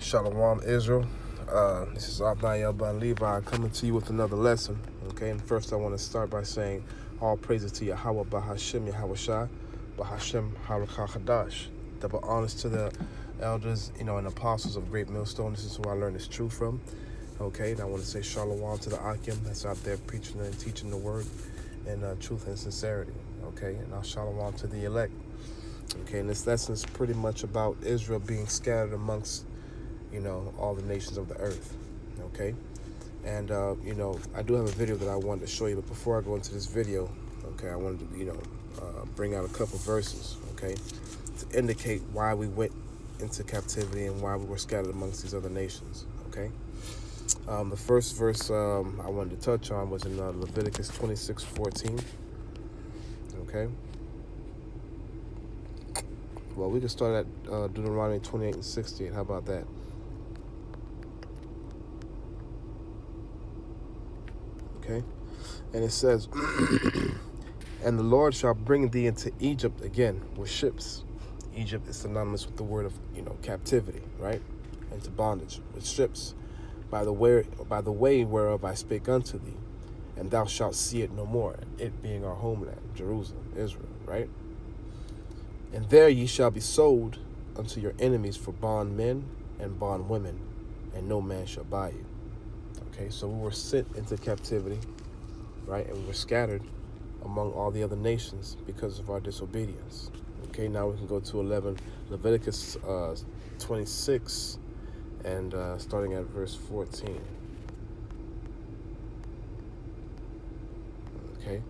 Shalom, Israel. This is Abnai Yelban Levi coming to you with another lesson. Okay, and first I want to start by saying all praises to Yahweh Bahashem Yahweh Shai, Bahashem Harakah Hadash. Double honors to the elders, and apostles of Great Millstone. This is who I learned this truth from. Okay, and I want to say Shalom to the Akim that's out there preaching and teaching the word in truth and sincerity. Okay, and I'll Shalom to the elect. Okay, and this lesson is pretty much about Israel being scattered amongst all the nations of the earth, okay? And, I do have a video that I wanted to show you, but before I go into this video, okay, I wanted to, bring out a couple verses, okay, to indicate why we went into captivity and why we were scattered amongst these other nations, okay? The first verse I wanted to touch on was in Leviticus 26:14, okay? Well, we can start at Deuteronomy 28:68. How about that? Okay, and it says, and the Lord shall bring thee into Egypt again with ships. Egypt is synonymous with the word of captivity, right? Into bondage with ships, by the way whereof I spake unto thee, and thou shalt see it no more. It being our homeland, Jerusalem, Israel, right? And there ye shall be sold unto your enemies for bondmen and bondwomen, and no man shall buy you. Okay, so we were sent into captivity, right? And we were scattered among all the other nations because of our disobedience. Okay, now we can go to Leviticus 26, and starting at verse 14. Okay,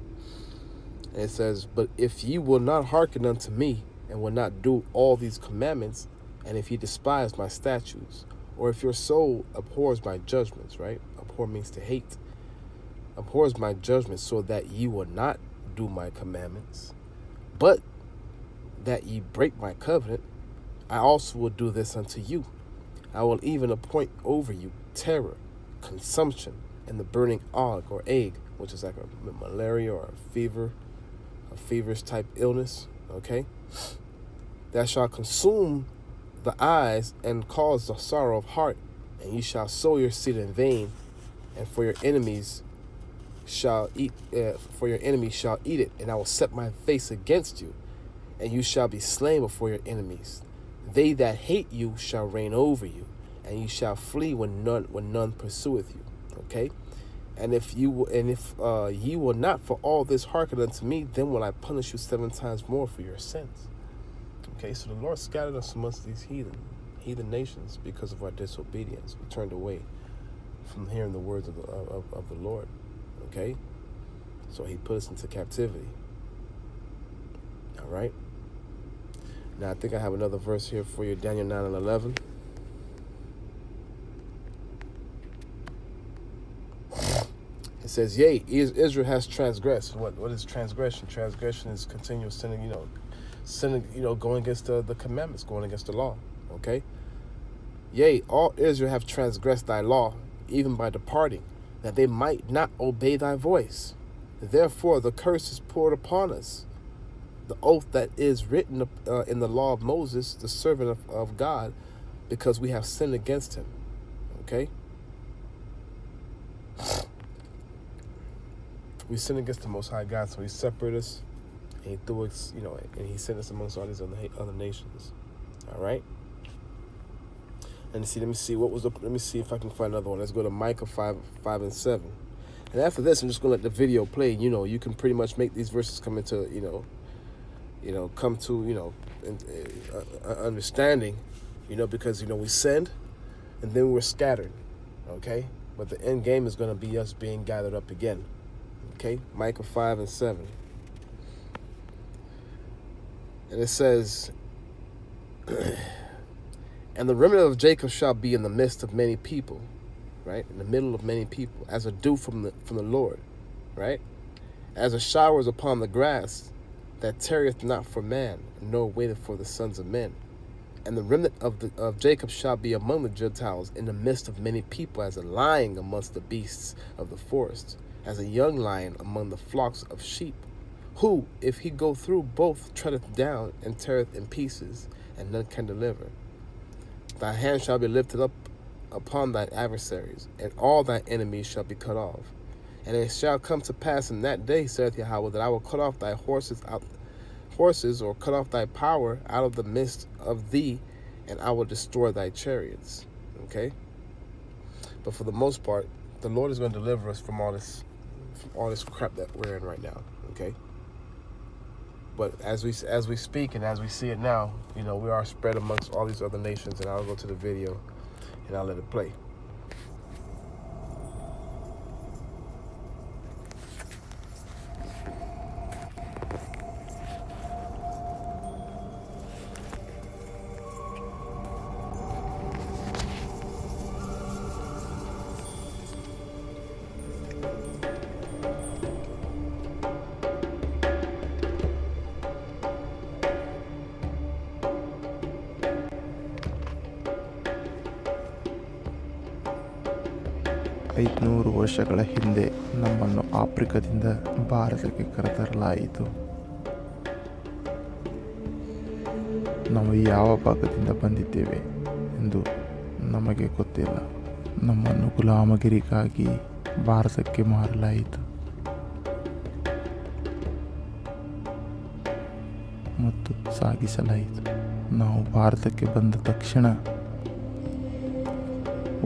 and it says, but if ye will not hearken unto me, and will not do all these commandments, and if ye despise my statutes, or if your soul abhors my judgments, right? Abhor means to hate. Abhors my judgments, so that ye will not do my commandments, but that ye break my covenant, I also will do this unto you. I will even appoint over you terror, consumption, and the burning ague or egg, which is like a malaria or a feverish type illness, okay? That shall consume the eyes and cause the sorrow of heart, and ye shall sow your seed in vain, and for your enemies shall eat it, and I will set my face against you, and you shall be slain before your enemies. They that hate you shall reign over you, and you shall flee when none pursueth you. Okay, and if ye will not for all this hearken unto me, then will I punish you 7 times more for your sins. Okay, so the Lord scattered us amongst these heathen nations because of our disobedience. We turned away from hearing the words of the Lord. Okay, so He put us into captivity. All right. Now I think I have another verse here for you, Daniel 9:11. It says, "Yea, Israel has transgressed." What is transgression? Transgression is continuous sinning. Going against the commandments, going against the law. Okay. Yea, all Israel have transgressed thy law, even by departing, that they might not obey thy voice. Therefore the curse is poured upon us, the oath that is written in the law of Moses, the servant of God, because we have sinned against him. Okay. We sinned against the Most High God, so He separated us, and He threw us, and He sent us amongst all these other nations. All right. And let me see if I can find another one. Let's go to Micah 5:5-7. And after this, I'm just gonna let the video play. You can pretty much make these verses come into, come to, understanding, because we sinned, and then we were scattered. Okay, but the end game is gonna be us being gathered up again. Okay, Micah 5:7. And it says, and the remnant of Jacob shall be in the midst of many people, right? In the middle of many people, as a dew from the Lord, right? As a shower is upon the grass, that tarrieth not for man, nor waiteth for the sons of men. And the remnant of Jacob shall be among the Gentiles, in the midst of many people, as a lion amongst the beasts of the forest, as a young lion among the flocks of sheep, who, if he go through both, treadeth down and teareth in pieces, and none can deliver. Thy hand shall be lifted up upon thine adversaries, and all thy enemies shall be cut off. And it shall come to pass in that day, saith Yahweh, that I will cut off thy horses, or cut off thy power out of the midst of thee, and I will destroy thy chariots. Okay? But for the most part, the Lord is going to deliver us from all this crap that we're in right now. Okay? But as we speak and as we see it now, we are spread amongst all these other nations, and I'll go to the video and I'll let it play. ಐದುನೂರು ವರ್ಷಗಳ ಹಿಂದೆ ನಮ್ಮನ್ನು ಆಫ್ರಿಕಾದಿಂದ ಭಾರತಕ್ಕೆ ಕರೆತರಲಾಯಿತು. ನಾವು ಯಾವ ಭಾಗದಿಂದ ಬಂದಿದ್ದೇವೆ ಎಂದು ನಮಗೆ ಗೊತ್ತಿಲ್ಲ. ನಮ್ಮನ್ನು ಗುಲಾಮಗಿರಿಗಾಗಿ ಭಾರತಕ್ಕೆ ಮಾರಲಾಯಿತು ಮತ್ತು ಸಾಗಿಸಲಾಯಿತು. ನಾವು ಭಾರತಕ್ಕೆ ಬಂದ ತಕ್ಷಣ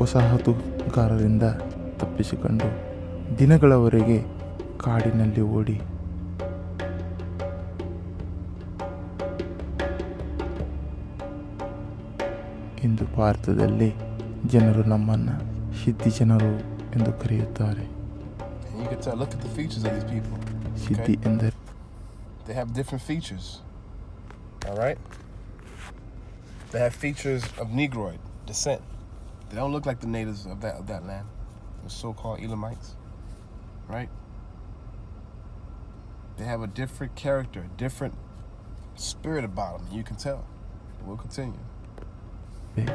ವಸಾಹತುಗಾರರಿಂದ ತಪ್ಪಿಸಿಕೊಂಡು ದಿನಗಳವರೆಗೆ ಕಾಡಿನಲ್ಲಿ ಓಡಿ ಇಂದು ಭಾರತದಲ್ಲಿ ಜನರು ನಮ್ಮನ್ನು ಸಿದ್ಧಿ ಜನರು ಎಂದು ಕರೆಯುತ್ತಾರೆ. ಸಿದ್ಧಿ ಎಂದರೆ they have different features. All right? They have features of Negroid descent. They don't look like the natives of that land, the so-called Elamites, right? They have a different character, a different spirit about them. You can tell. We'll continue. You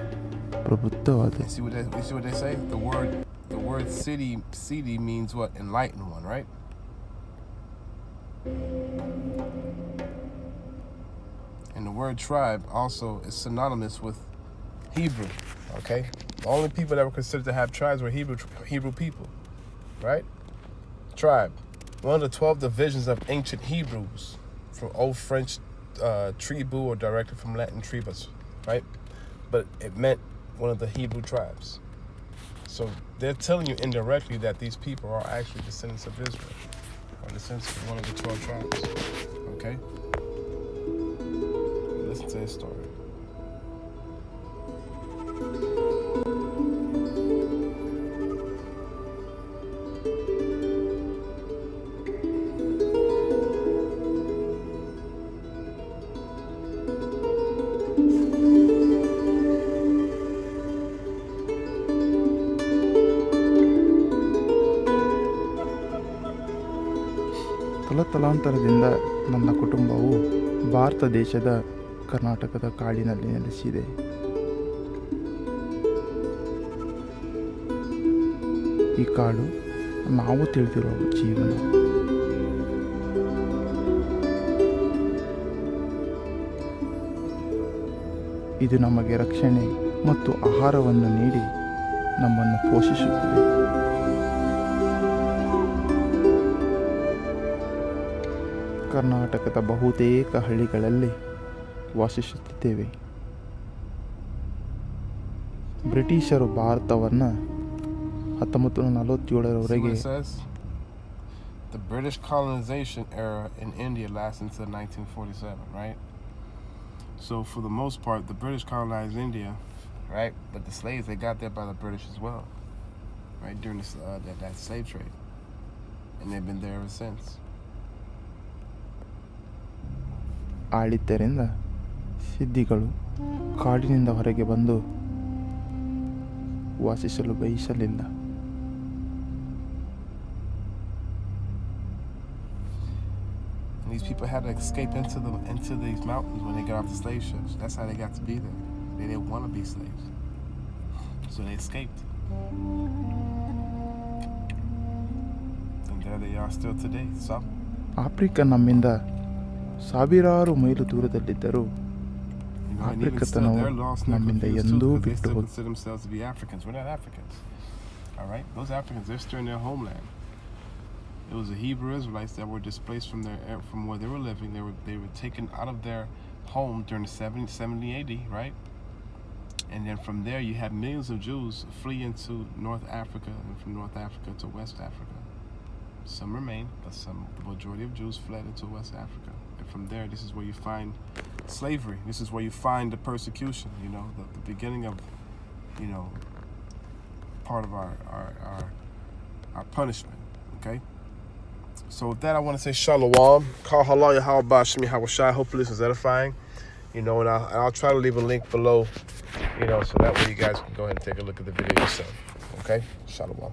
see what they say? The word city means what? Enlightened one, right? And the word tribe also is synonymous with Hebrew. Okay, the only people that were considered to have tribes were Hebrew people, right? Tribe, one of the 12 divisions of ancient Hebrews, from Old French tribu, or directly from Latin tribus, right? But it meant one of the Hebrew tribes. So they're telling you indirectly that these people are actually descendants of Israel, or descendants of one of the 12 tribes. Okay, listen to this story. ತಲಾಂತರದಿಂದ ನನ್ನ ಕುಟುಂಬವು ಭಾರತ ದೇಶದ ಕರ್ನಾಟಕದ ಕಾಡಿನಲ್ಲಿ ನೆಲೆಸಿದೆ. ಈ ಕಾಡು ನಾವು ತಿಳಿದಿರುವ ಜೀವನ. ಇದು ನಮಗೆ ರಕ್ಷಣೆ ಮತ್ತು ಆಹಾರವನ್ನು ನೀಡಿ ನಮ್ಮನ್ನು ಪೋಷಿಸುತ್ತದೆ. ಕರ್ನಾಟಕದ ಬಹುತೇಕ ಹಳ್ಳಿಗಳಲ್ಲಿ ವಾಸಿಸುತ್ತಿದ್ದೇವೆ. ಬ್ರಿಟಿಷರು ಭಾರತವನ್ನು 1947ರವರೆಗೆ The British colonization era in India lasted until 1947, right? So for the most part, the British colonized India, right? But the slaves, they got there by the British as well, right? During this, that slave trade. And they've been there ever since. ಆಳಿದ್ದರಿಂದ ಸಿದ್ಧಿಗಳು ಕಾಡಿನಿಂದ ಹೊರಗೆ ಬಂದು ವಾಸಿಸಲು ಬಯಸಲಿಲ್ಲ. These people had to escape into these mountains when they got off the slave ships. That's how they got to be there. They didn't want to be slaves, so they escaped. And there they are still today. So Africa ನಮ್ಮಿಂದ ಸಾವಿರಾರು ಮೈಲು ದೂರದಲ್ಲಿದ್ದರೂ You know, and even still, ಆಫ್ರಿಕತನವು they're lost and ನಮ್ಮಿಂದ confused too, ಎಂದೂ because they ಬಿಟ್ಟು still ಹೋಗಿ consider themselves to be Africans. We're not Africans. All right? Those Africans, they're still in their homeland. It was the Hebrew Israelites that were displaced from where they were living. They were taken out of their home during the 70 AD, right? And then from there, you had millions of Jews flee into North Africa, and from North Africa to West Africa. Some remained, but the majority of Jews fled into West Africa. And from there, this is where you find slavery. This is where you find the persecution, you know, the beginning of, you know, part of our punishment, okay? So with that, I want to say shalom. Call halal Yahweh Shemi Hawashai. Hopefully this was edifying. You know, and I'll try to leave a link below, you know, so that way you guys can go ahead and take a look at the video yourself. Okay? Shalom.